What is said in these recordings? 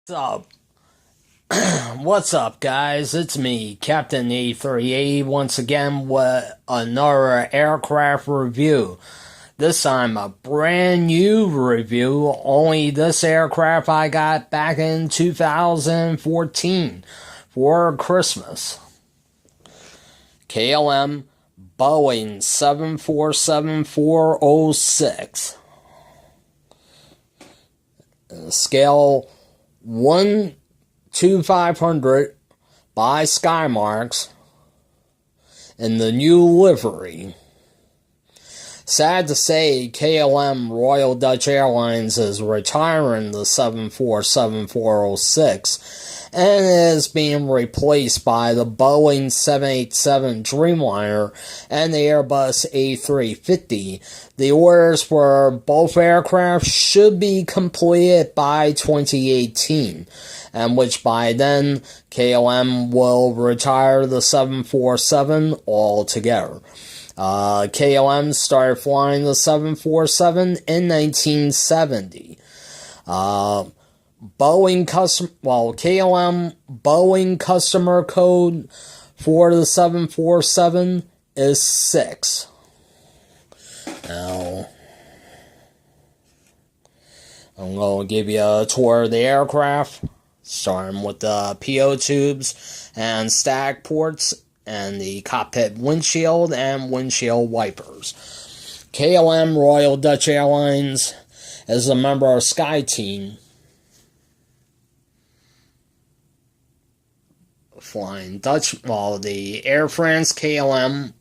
What's up? What's up, guys? It's me, Captain A3A, once again with another aircraft review. This time, a brand new review. Only this aircraft I got back in 2014 for Christmas. KLM Boeing 747-406. Scale 1-500 by Skymarks in the new livery. Sad to say, KLM Royal Dutch Airlines is retiring the 747-406 and is being replaced by the Boeing 787 Dreamliner and the Airbus A350. The orders for both aircraft should be completed by 2018, and which by then KLM will retire the 747 altogether. KLM started flying the 747 in 1970. KLM Boeing customer code for the 747 is 6. Now, I'm going to give you a tour of the aircraft, starting with the PO tubes and stack ports and the cockpit windshield and windshield wipers. KLM Royal Dutch Airlines is a member of SkyTeam, flying Dutch, the Air France KLM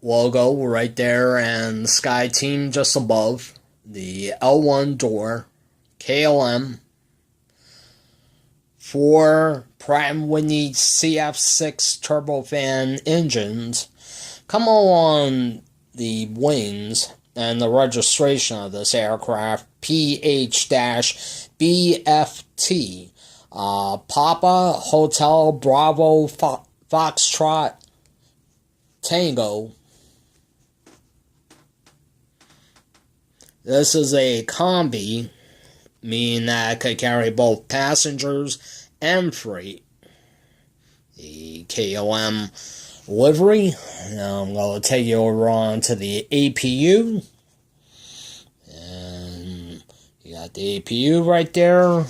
logo right there and SkyTeam just above, the L1 door, KLM, 4 Pratt & Whitney CF6 turbofan engines come along the wings, and the registration of this aircraft, PH-BFT, Papa Hotel Bravo Foxtrot Tango. This is a combi, meaning that it could carry both passengers and freight. The KLM livery. Now I'm going to take you over on to the APU. And you got the APU right there.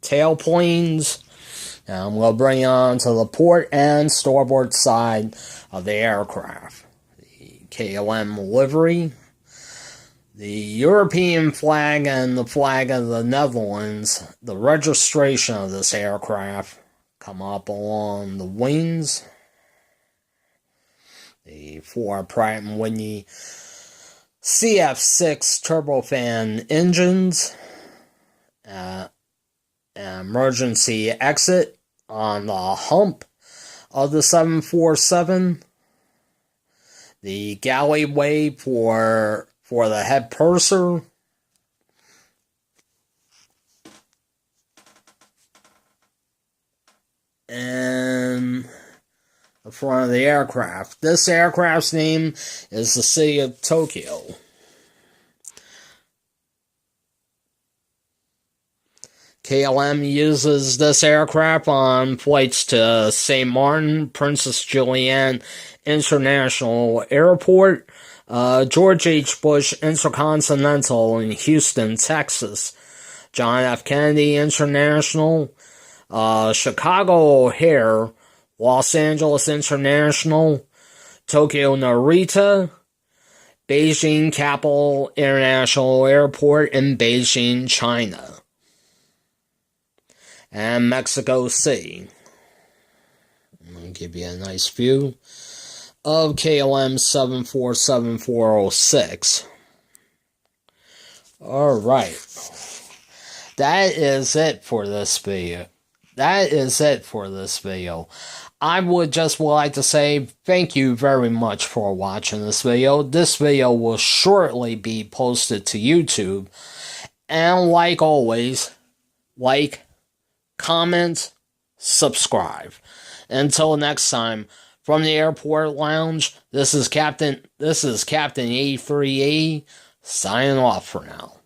Tail planes. Now I'm going to bring you on to the port and starboard side of the aircraft. The KLM livery. The European flag and the flag of the Netherlands, the registration of this aircraft, come up along the wings. The 4 Pratt & Whitney CF6 turbofan engines. Emergency exit on the hump of the 747. The galleyway for the head purser. And the front of the aircraft. This aircraft's name is the City of Tokyo. KLM uses this aircraft on flights to St. Martin, Princess Juliana International Airport, George H. Bush Intercontinental in Houston, Texas, John F. Kennedy International, Chicago O'Hare, Los Angeles International, Tokyo Narita, Beijing Capital International Airport in Beijing, China, and Mexico City. I'm going to give you a nice view of KLM 747-406. Alright. That is it for this video. I would just like to say thank you very much for watching this video. This video will shortly be posted to YouTube. And like always, like, comment, subscribe. Until next time, from the airport lounge, this is Captain A3A signing off for now.